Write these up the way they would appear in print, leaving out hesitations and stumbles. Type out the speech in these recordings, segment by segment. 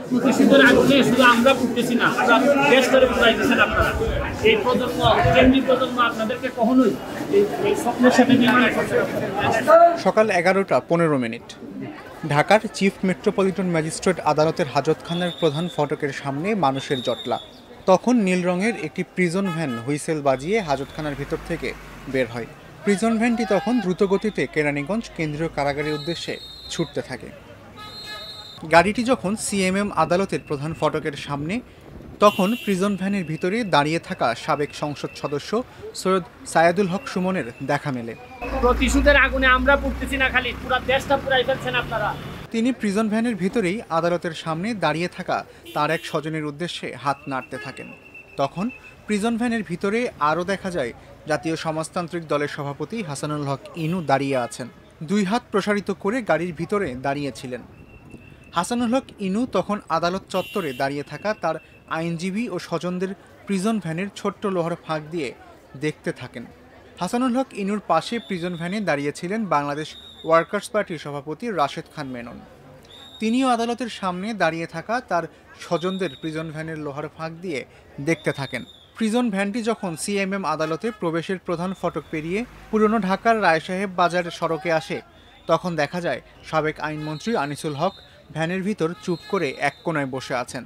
প্রতিশোধের আগুনে শুধু আমরা পুড়তেছি না, দেশ ধরে পুড়াইতেছেন আপনারা। এই প্রজন্ম, কেন্দ্রীয় প্রজন্ম আপনাদেরকে কখনোই এই স্বপ্নের সাথে মিলিয়ে সকাল 11:15। ঢাকার চিফ মেট্রোপলিটন ম্যাজিস্ট্রেট আদালতের হাজতখানার প্রধান ফটকের সামনে মানুষের জটলা। তখন নীল রঙের একটি প্রিজন ভ্যান হুইসেল বাজিয়ে হাজতখানার ভিতর থেকে বের হয়। প্রিজন ভ্যানটি তখন দ্রুতগতিতে কেরানীগঞ্জ কেন্দ্রীয় কারাগারের উদ্দেশ্যে ছুটতে থাকে। গাড়িটি যখন সিএমএম আদালতের প্রধান ফটকের সামনে, তখন প্রিজন ভ্যানের ভিতরে দাঁড়িয়ে থাকা সাবেক সংসদ সদস্য সৈয়দ সায়েদুল হক সুমনের দেখা মেলে। প্রতিশোধের আগুনে আমরা পুড়তেছি না, খালি পুরো দেশটা পুরাই ফেলছেন আপনারা। তিনি প্রিজন ভ্যানের ভিতরেই আদালতের সামনে দাঁড়িয়ে থাকা তার এক স্বজনের উদ্দেশ্যে হাত নাড়তে থাকেন। তখন প্রিজন ভ্যানের ভিতরে আরও দেখা যায় জাতীয় সমাজতান্ত্রিক দলের সভাপতি হাসানুল হক ইনু দাঁড়িয়ে আছেন। দুই হাত প্রসারিত করে গাড়ির ভিতরে দাঁড়িয়েছিলেন। হাসানুল হক ইনু তখন আদালত চত্বরে দাঁড়িয়ে থাকা তার আইনজীবী ও স্বজনদের প্রিজন ভ্যানের ছোট্ট লোহার ফাঁক দিয়ে দেখতে থাকেন। হাসানুল হক ইনুর পাশে প্রিজন ভ্যানে দাঁড়িয়েছিলেন বাংলাদেশ ওয়ার্কার্স পার্টির সভাপতি রাশেদ খান মেনন। তিনিও আদালতের সামনে দাঁড়িয়ে থাকা তার স্বজনদের প্রিজন ভ্যানের লোহার ফাঁক দিয়ে দেখতে থাকেন। প্রিজন ভ্যানটি যখন সিএমএম আদালতে প্রবেশের প্রধান ফটক পেরিয়ে পুরনো ঢাকার রায়সাহেব বাজার সড়কে আসে, তখন দেখা যায় সাবেক আইনমন্ত্রী আনিসুল হক ভ্যানের ভিতর চুপ করে এক কোণায় বসে আছেন।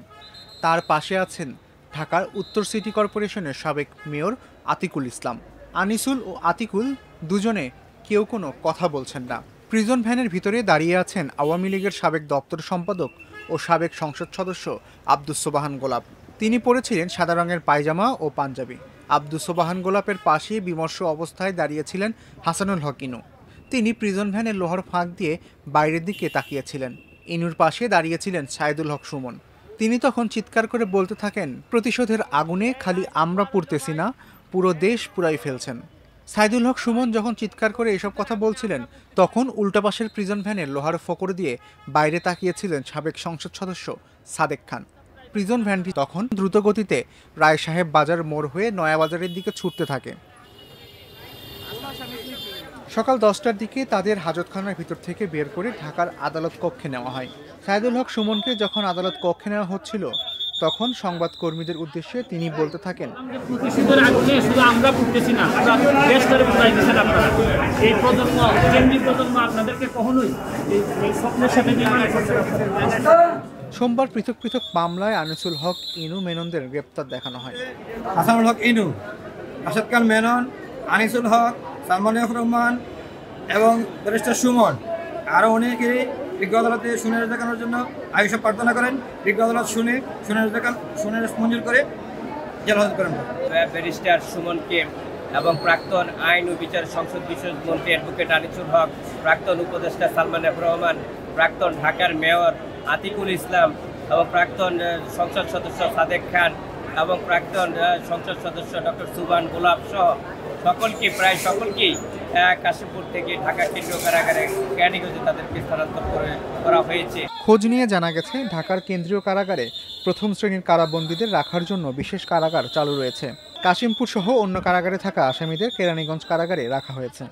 তার পাশে আছেন ঢাকার উত্তর সিটি কর্পোরেশনের সাবেক মেয়র আতিকুল ইসলাম। আনিসুল ও আতিকুল দুজনে কেউ কোনো কথা বলছেন না। প্রিজন ভ্যানের ভিতরে দাঁড়িয়ে আছেন আওয়ামী লীগের সাবেক দপ্তর সম্পাদক ও সাবেক সংসদ সদস্য আব্দুস সোবাহান গোলাপ। তিনি পরেছিলেন সাদা রঙের পায়জামা ও পাঞ্জাবি। আব্দুস সোবাহান গোলাপের পাশে বিমর্ষ অবস্থায় দাঁড়িয়েছিলেন হাসানুল হক ইনু। তিনি প্রিজন ভ্যানের লোহার ফাঁক দিয়ে বাইরের দিকে তাকিয়েছিলেন। ইনুর পাশে দাঁড়িয়েছিলেন সায়েদুল হক সুমন। তিনি তখন চিৎকার করে বলতে থাকেন, প্রতিশোধের আগুনে খালি আমরা পুড়তেছি না, পুরো দেশ পুরাই ফেলছেন। সায়েদুল হক সুমন যখন চিৎকার করে এসব কথা বলছিলেন, তখন উল্টা পাশের প্রিজন ভ্যানের লোহার ফোকর দিয়ে বাইরে তাকিয়েছিলেন সাবেক সংসদ সদস্য সাদেক খান। প্রিজন ভ্যানটি তখন দ্রুতগতিতে রায় সাহেব বাজার মোড় হয়ে নয়াবাজারের দিকে ছুটতে থাকে। সকাল 10টার দিকে তাদের হাজতখানার ভিতর থেকে বের করে ঢাকার আদালত কক্ষে নেওয়া হয়। সায়েদুল হক সুমনকে যখন আদালত কক্ষে নেওয়া হচ্ছিল, তখন সংবাদকর্মীদের উদ্দেশ্যে তিনি বলতে থাকেন, প্রতিশোধের আগুনে শুধু আমরা পুড়তেছি না, দেশ ধরে পুড়াইতেছেন আপনারা। এই প্রজন্ম, কেন্দ্রীয় প্রজন্ম আপনাদেরকে কখনোই এই স্বপ্নের সাথে মিলিয়ে সোমবার পৃথক পৃথক মামলায় আনিসুল হক ইনু মেননদের গ্রেপ্তার দেখানো হয়। হাসানুল হক ইনু, রাশেদ খান মেনন, আনিসুল হক, সালমান রহমান এবং ব্যারিস্টার সুমন আরও অনেকেই বিজ্ঞ আদালতে শুনানি দেখানোর জন্য আইসব প্রার্থনা করেন। বিজ্ঞ আদালত শুনানি মঞ্জুর করে জেলহাজত করেন। ব্যারিস্টার সুমনকে এবং প্রাক্তন আইন ও বিচার সংসদ বিষয়ক মন্ত্রী অ্যাডভোকেট আনিসুল হক, প্রাক্তন উপদেষ্টা সালমান রহমান, প্রাক্তন ঢাকার মেয়র আতিকুল ইসলাম এবং প্রাক্তন সংসদ সদস্য সাদেক খান এবং প্রাক্তন সংসদ সদস্য ডক্টর সুবহান গোলাপ সহ প্রায় সকলকেই কাশিমপুর থেকে ঢাকা কেন্দ্রীয় কারাগারে কেরানীগঞ্জে তাদেরকে স্থানান্তর করা হয়েছে। খোঁজ নিয়ে জানা গেছে, ঢাকার কেন্দ্রীয় কারাগারে প্রথম শ্রেণীর কারাবন্দীদের রাখার জন্য বিশেষ কারাগার চালু রয়েছে। কাশিমপুর সহ অন্য কারাগারে থাকা আসামিদের কেরানীগঞ্জ কারাগারে রাখা হয়েছে।